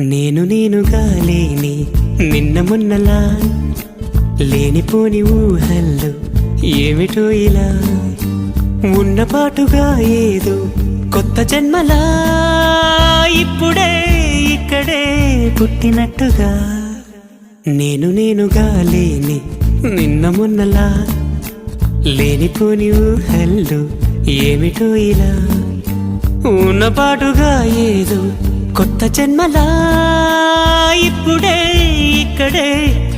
నేనుగా లేని నిన్న మొన్నలా లేనిపోని ఊహల్లో ఏమిటో ఇలా ఉన్నపాటుగా ఏదో కొత్త జన్మలా ఇప్పుడే ఇక్కడే పుట్టినట్టుగా నేనుగా లేని నిన్న మొన్నలా లేనిపోని ఊహల్లో ఏమిటో ఇలా ఉన్నపాటుగా ఏదో కొత్త జన్మలా ఇప్పుడే ఇక్కడే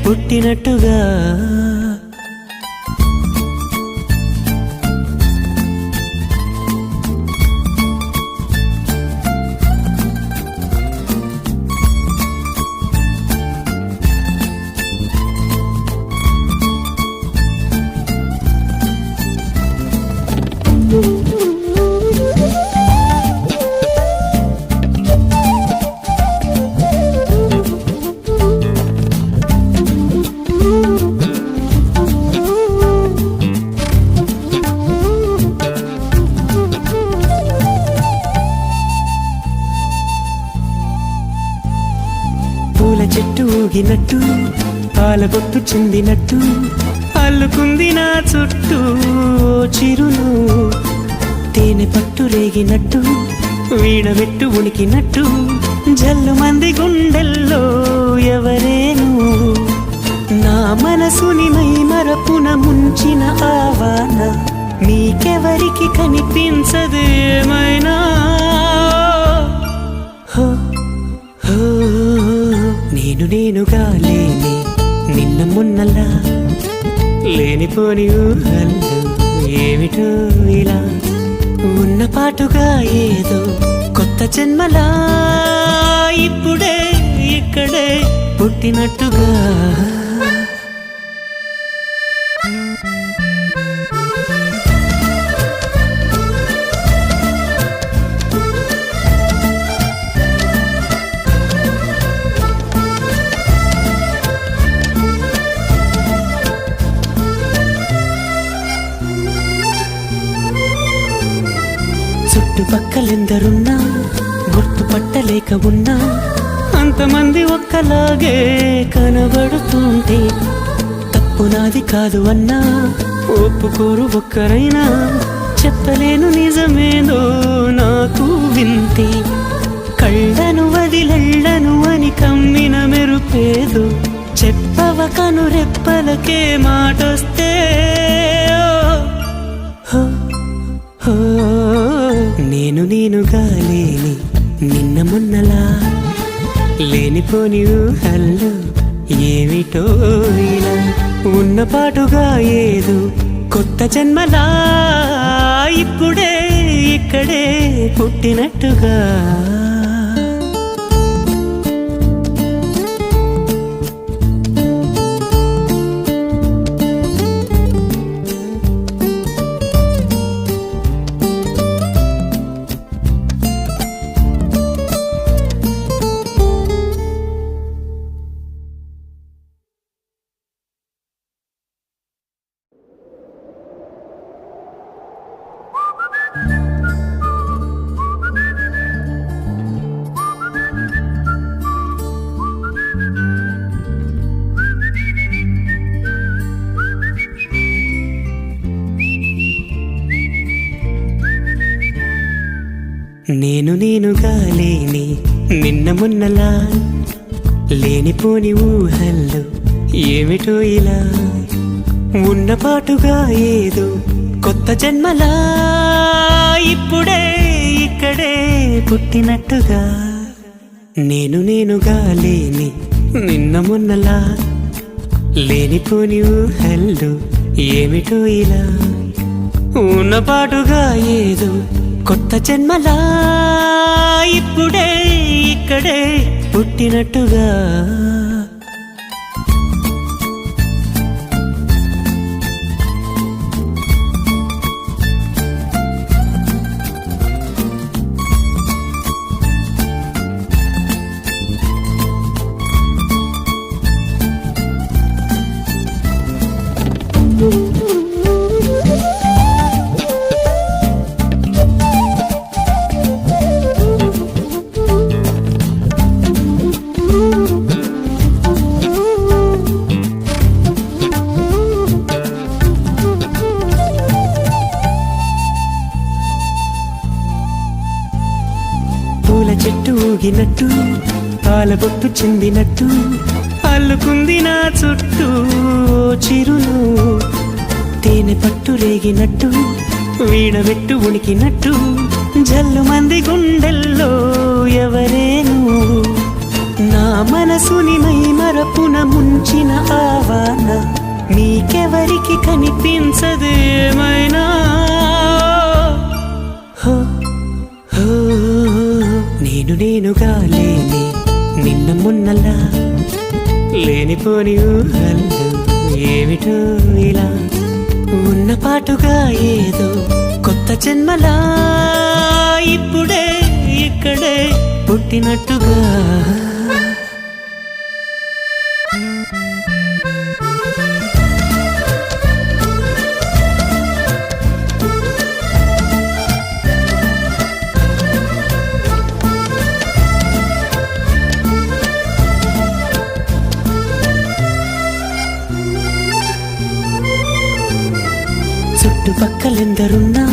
పుట్టినట్టుగా పూల చెట్టు ఊగినట్టు పాలబొట్టు చిందినట్టు అల్లుకుంది నా చుట్టూ చిరును తేనె పట్టు రేగినట్టు వీణబెట్టు ఉనికినట్టు జల్లు మంది గుండెల్లో ఎవరేను నా మనసుని మై మరపున ముంచిన ఆవాన నీకెవరికి కనిపించదేమైనా నేనుగా లేని నిన్న మొన్నలా లేనిపోని ఊహల్లో ఏమిటో ఇలా ఉన్నపాటుగా ఏదో కొత్త జన్మలా ఇప్పుడే ఇక్కడే పుట్టినట్టుగా చుట్టుపక్కలెందరున్నా గుర్తుపట్టలేక ఉన్నా అంతమంది ఒక్కలాగే కనబడుతుంటే తప్పు నాది కాదు అన్నా ఒప్పుకోరు ఒక్కరైనా చెప్పలేను నిజమేదో నాకు వింతే కళ్ళను వదిలెళ్ళను అని కమ్మిన మెరుపేదో చెప్పవ కను రెప్పలకే మాటొస్తే నేనుగా లేని నిన్న మొన్నలా లేనిపోని ఊహల్లో ఏమిటో ఇలా ఉన్నపాటుగా ఏదో కొత్త జన్మలా ఇప్పుడే ఇక్కడే పుట్టినట్టుగా నేనుగా లేని నిన్న మొన్నలా లేనిపోని ఊహల్లో ఏమిటో ఇలా ఉన్నపాటుగా ఏదో కొత్త జన్మలా ఇప్పుడే ఇక్కడే పుట్టినట్టుగా నేనుగా లేని నిన్న మొన్నలా లేనిపోని ఊహల్లో ఏమిటో ఇలా ఉన్నపాటుగా ఏదో కొత్త జన్మలా ఇప్పుడే ఇక్కడే పుట్టినట్టుగా చెట్టు ఊగినట్టు పాలబొట్టు చిందినట్టు అల్లుకుంది నా చుట్టూ చిరును తేనె పట్టు రేగినట్టు వీణబెట్టు ఉనికినట్టు జల్లు మంది గుండెల్లో ఎవరేను నా మనసుని మై మరపున ముంచిన ఆవాన నీకెవరికి కనిపించదేమైనా హో హో నేనుగా లేని నిన్న మొన్నలా లేనిపోని ఊహల్లో ఏమిటో ఇలా ఉన్న పాటుగా ఏదో కొత్త జన్మలా ఇప్పుడే ఇక్కడే పుట్టినట్టుగా చుట్టుపక్కలెందరున్నా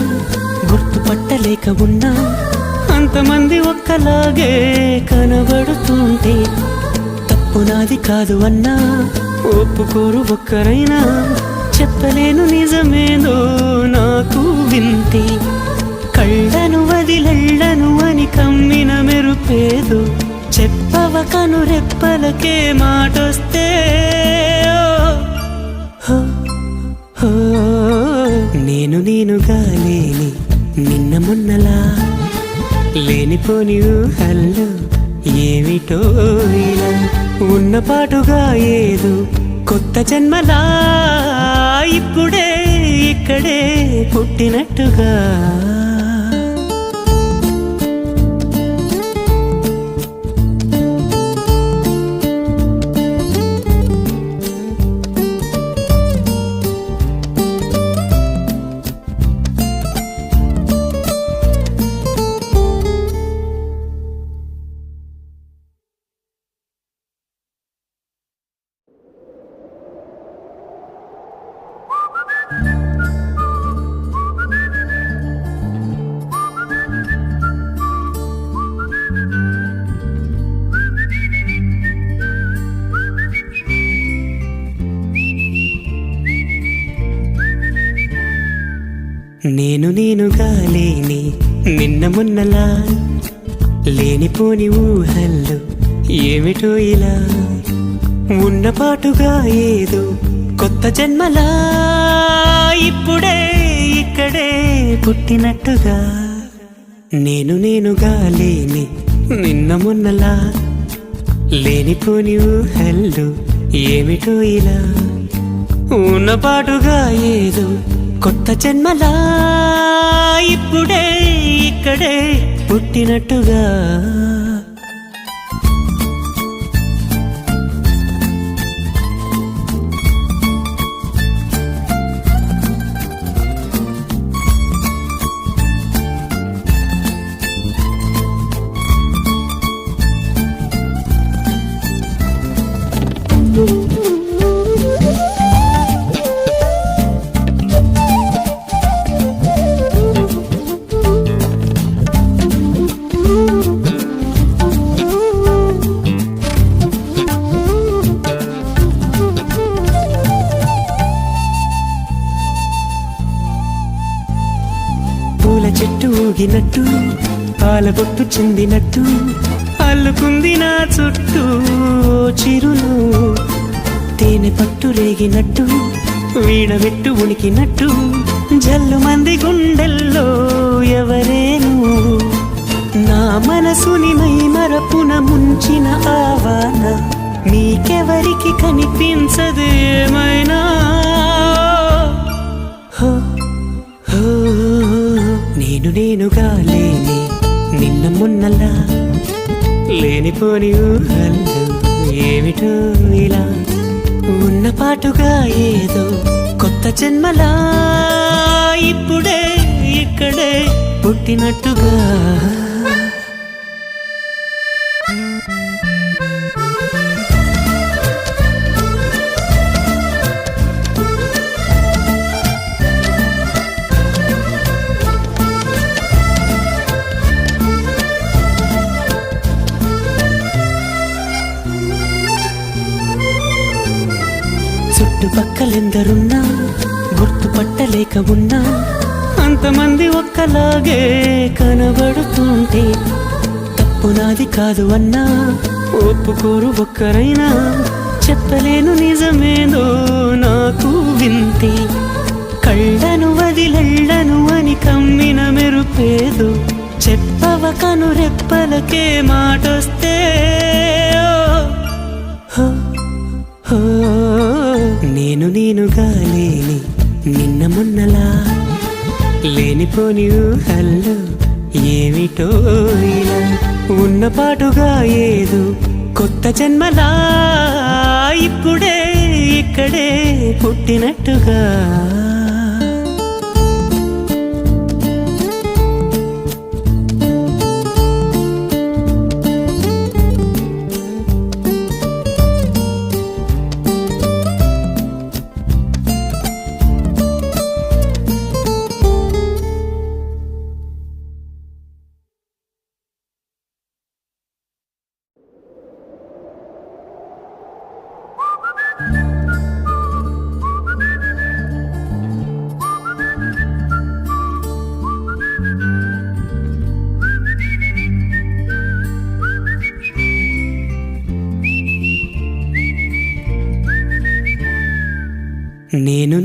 గుర్తుపట్టలేక ఉన్నా అంతమంది ఒక్కలాగే కనబడుతుంటే తప్పు నాది కాదు అన్నా ఒప్పుకోరు ఒక్కరైనా చెప్పలేను నిజమేదో నాకు వింతే కళ్ళను వదిలెళ్ళను అని కమ్మిన మెరుపేదో చెప్పవ కను రెప్పలకే మాటొస్తే హో నేనుగా లేని నిన్న మొన్నలా లేనిపోని ఊహల్లో ఏమిటో ఇలా ఉన్న పాటుగా ఏదో కొత్త జన్మలా ఇప్పుడే ఇక్కడే పుట్టినట్టుగా నేనుగా లేని నిన్న మొన్నలా లేనిపోని ఊహల్లో ఏమిటో ఇలా ఉన్న పాటుగా ఏదో కొత్త జన్మలా ఇప్పుడే ఇక్కడే పుట్టినట్టుగా నేనుగా లేని నిన్న మొన్నలా లేనిపోని ఊహల్లో ఏమిటో ఇలా ఉన్న పాటుగా ఏదో కొత్త జన్మలా ఇప్పుడే ఇక్కడే పుట్టినట్టుగా చెట్టు ఊగినట్టు పాలబొట్టు చిందినట్టు అల్లుకుంది నా చుట్టూ చిరును తేనె పట్టు రేగినట్టు వీణబెట్టు ఉనికినట్టు జల్లు మంది గుండెల్లో ఎవరేను నా మనసుని మై మరపున ముంచిన ఆవాన నీకెవరికి కనిపించదేమైనా హో హో నేనుగా లేని నిన్న మొన్నలా లేనిపోని ఊహల్లో ఏమిటో ఇలా ఉన్న పాటుగా ఏదో కొత్త జన్మలా ఇప్పుడే ఇక్కడే పుట్టినట్టుగా చుట్టుపక్కలెందరున్నా గుర్తుపట్టలేక ఉన్నా అంతమంది ఒక్కలాగే కనబడుతుంటే తప్పు నాది కాదు అన్నా ఒప్పుకోరు ఒక్కరైనా చెప్పలేను నిజమేదో నాకు వింతే కళ్ళను వదిలెళ్ళను అని కమ్మిన మెరుపేదో చెప్పవ కను రెప్పలకే మాటొస్తే నేనుగా లేని నిన్న మొన్నలా లేనిపోని ఊహల్లో ఏమిటో ఇలా ఉన్న పాటుగా ఏదో కొత్త జన్మలా ఇప్పుడే ఇక్కడే పుట్టినట్టుగా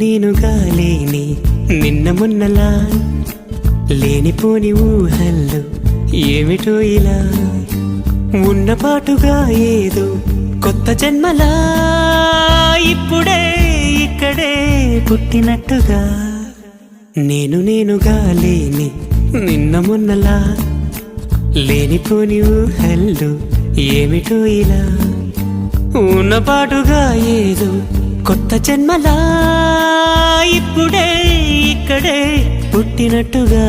నేనుగా లేని నిన్న మొన్నలా లేనిపోని ఊహల్లో ఏమిటో ఇలా ఉన్న పాటుగా ఏదో కొత్త జన్మలా ఇప్పుడే ఇక్కడే పుట్టినట్టుగా నేనుగా లేని నిన్న మొన్నలా లేనిపోని ఊహల్లో ఏమిటో ఇలా ఉన్న పాటుగా ఏదో కొత్త జన్మలా ఇప్పుడే ఇక్కడే పుట్టినట్టుగా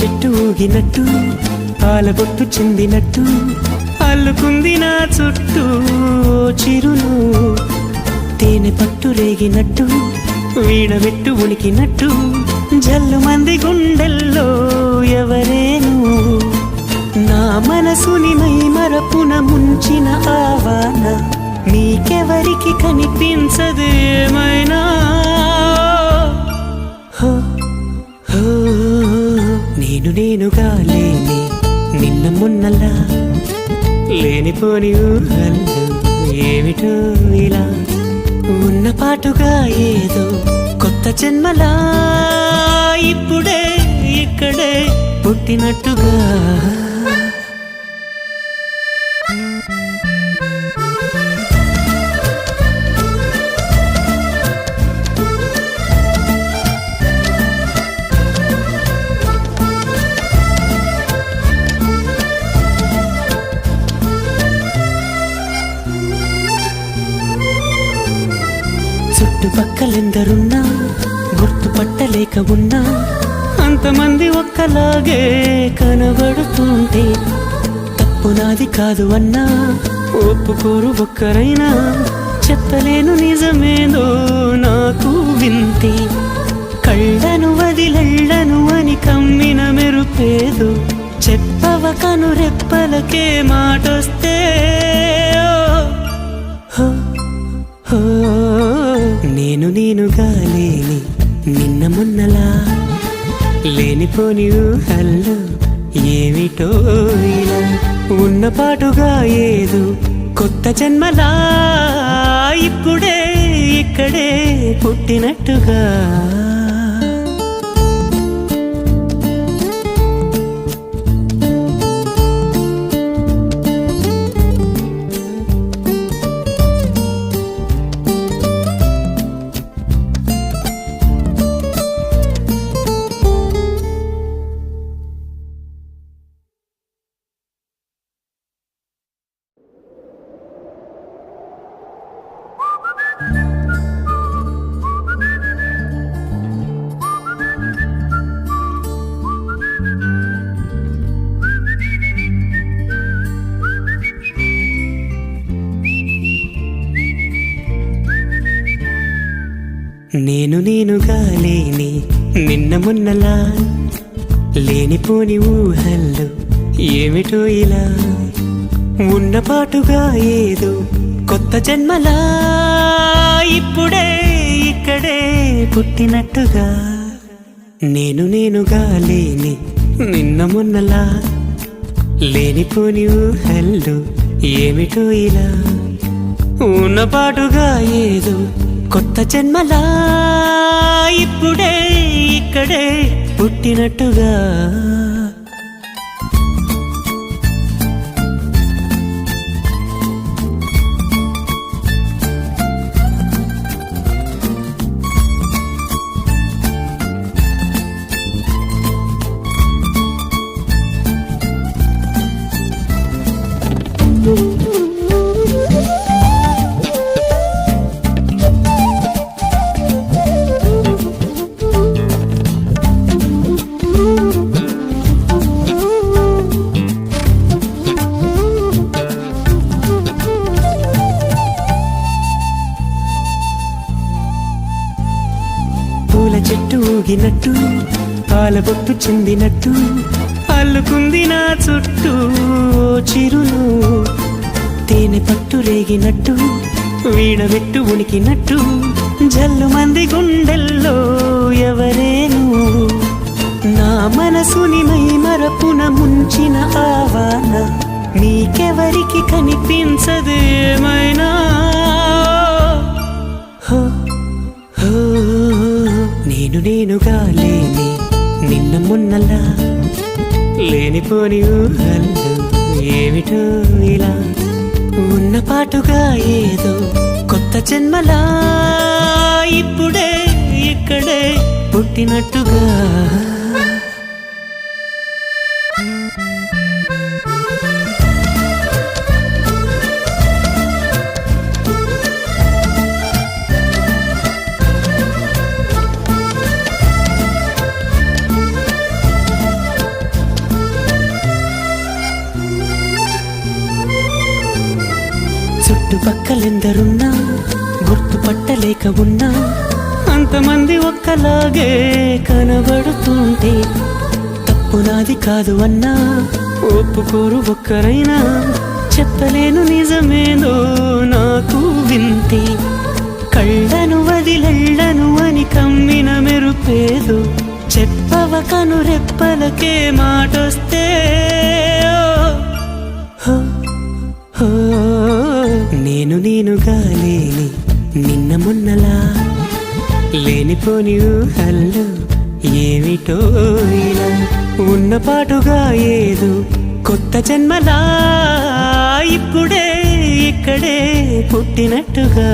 చెట్టు ఊగినట్టు పాలబొట్టు చిందినట్టు అల్లుకుంది నా చుట్టూ చిరును తేనె పట్టు రేగినట్టు వీణబెట్టు ఉనికినట్టు జల్లు మంది గుండెల్లో ఎవరేను నా మనసుని మై మరపున ముంచిన ఆవాన నీకెవరికి కనిపించదేమైనా నేనుగా లేని నిన్న మొన్నలా లేనిపోని ఊహల్లో ఏమిటో ఇలా ఉన్న పాటుగా ఏదో కొత్త జన్మలా ఇప్పుడే ఇక్కడే పుట్టినట్టుగా చుట్టుపక్కలెందరున్నా గుర్తుపట్టలేక ఉన్నా అంతమంది ఒక్కలాగే కనబడుతుంటే తప్పు నాది కాదు అన్నా ఒప్పుకోరు ఒక్కరైనా చెప్పలేను నిజమేదో నాకు వింతే కళ్ళను వదిలెళ్ళను అని కమ్మిన మెరుపేదో చెప్పవ కను రెప్పలకే మాటొస్తే నేనుగా లేని నిన్న మొన్నలా లేనిపోని ఊహల్లో ఏమిటో ఇలా ఉన్న పాటుగా ఏదో కొత్త జన్మలా ఇప్పుడే ఇక్కడే పుట్టినట్టుగా నేనుగా లేని నిన్న మొన్నలా లేనిపోని ఊహల్లో ఏమిటో ఇలా ఉన్నపాటుగా ఏదో కొత్త జన్మలా ఇప్పుడే ఇక్కడే పుట్టినట్టుగా నేనుగా లేని నిన్న మొన్నలా లేనిపోని ఊహల్లో ఏమిటో ఇలా ఉన్నపాటుగా ఏదో కొత్త జన్మలా ఇప్పుడే ఇక్కడే పుట్టినట్టుగా పూల చెట్టు ఊగినట్టు పాలబొట్టు చెందినట్టు అల్లుకుంది నా చుట్టూ ఓ చిరును తేనె పట్టు రేగినట్టు వీడబెట్టు ఉనికినట్టు జల్లు మంది గుండెల్లో ఎవరేను నా మనసుని మై మరపున ముంచిన ఆవాన నీకెవరికి కనిపించదు ఏమైనా హో హో నేనుగా లేని నిన్న మొన్నలా లేనిపోని ఊహల్లో ఏమిటో ఇలా ఉన్నపాటుగా ఏదో కొత్త జన్మలా ఇప్పుడే ఇక్కడే పుట్టినట్టుగా చుట్టుపక్కలెందరున్నా గుర్తుపట్టలేక ఉన్నా అంతమంది ఒక్కలాగే కనబడుతుంటే తప్పు నాది కాదు అన్నా ఒప్పుకోరు ఒక్కరైనా చెప్పలేను నిజమేదో నాకు వింతే కళ్ళను వదిలెళ్ళను అని కమ్మిన మెరుపేదో చెప్పవ కను రెప్పలకే మాటొస్తే ఓ హో నేనుగా లేని నిన్న మొన్నలా లేనిపోని ఊహల్లో ఏమిటో ఇలా ఉన్నపాటుగా ఏదో కొత్త జన్మలా ఇప్పుడే ఇక్కడే పుట్టినట్టుగా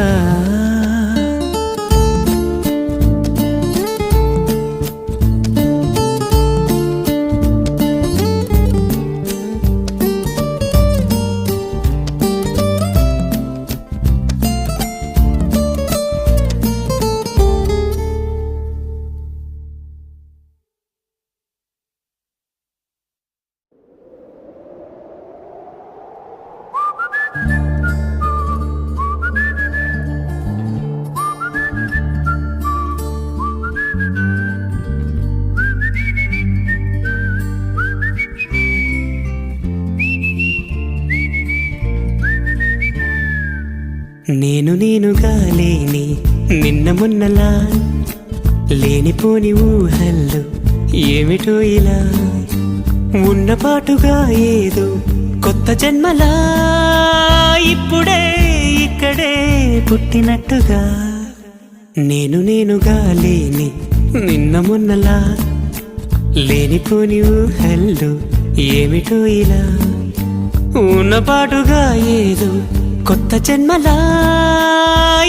నేనుగా లేని నిన్న మొన్నలా లేనిపోని ఊహల్లో ఏమిటో ఇలా ఉన్నపాటుగా ఏదో కొత్త జన్మలా ఇప్పుడే ఇక్కడే పుట్టినట్టుగా నేనుగా లేని నిన్న మొన్నలా లేనిపోని ఊహల్లో ఏమిటో ఇలా ఉన్నపాటుగా ఏదో కొత్త జన్మలా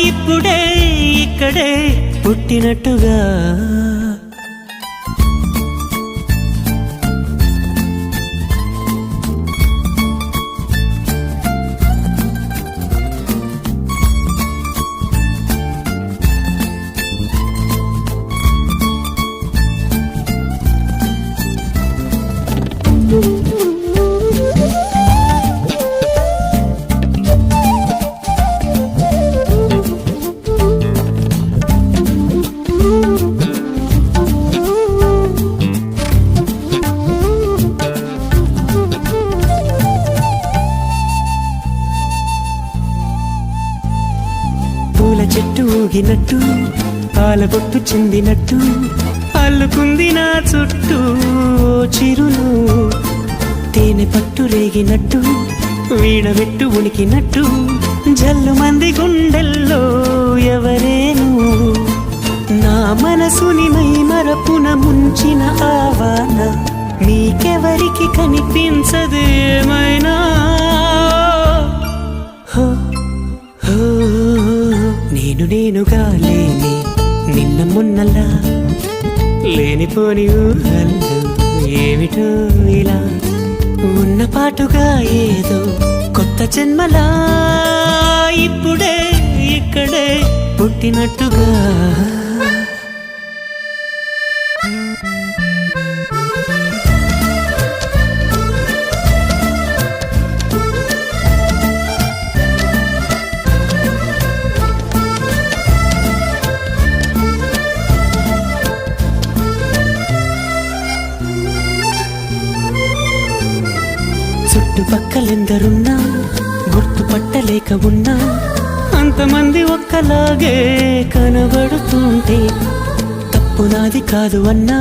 ఇప్పుడే ఇక్కడే పుట్టినట్టుగా చెట్టు ఊగినట్టు పాలబొట్టు చెందినట్టు అల్లుకుంది నా చుట్టూ ఓ చిరును తేనె పట్టు రేగినట్టు వీడబెట్టు ఉనికినట్టు జల్లు మంది గుండెల్లో ఎవరేను నా మనసుని మై మరపున ముంచిన ఆవాన నీకెవరికి కనిపించదు ఏమైనా హో, హో, నేను నేనుగా లేని నిన్న మొన్నలా లేనిపోని ఊహల్లో ఏమిటో ఇలా ఉన్న పాటుగా ఏదో కొత్త జన్మలా ఇప్పుడే ఇక్కడే పుట్టినట్టుగా చుట్టుపక్కలెందరున్నా గుర్తుపట్టలేక ఉన్నా అంతమంది ఒక్కలాగే కనబడుతుంటే తప్పు నాది కాదు అన్నా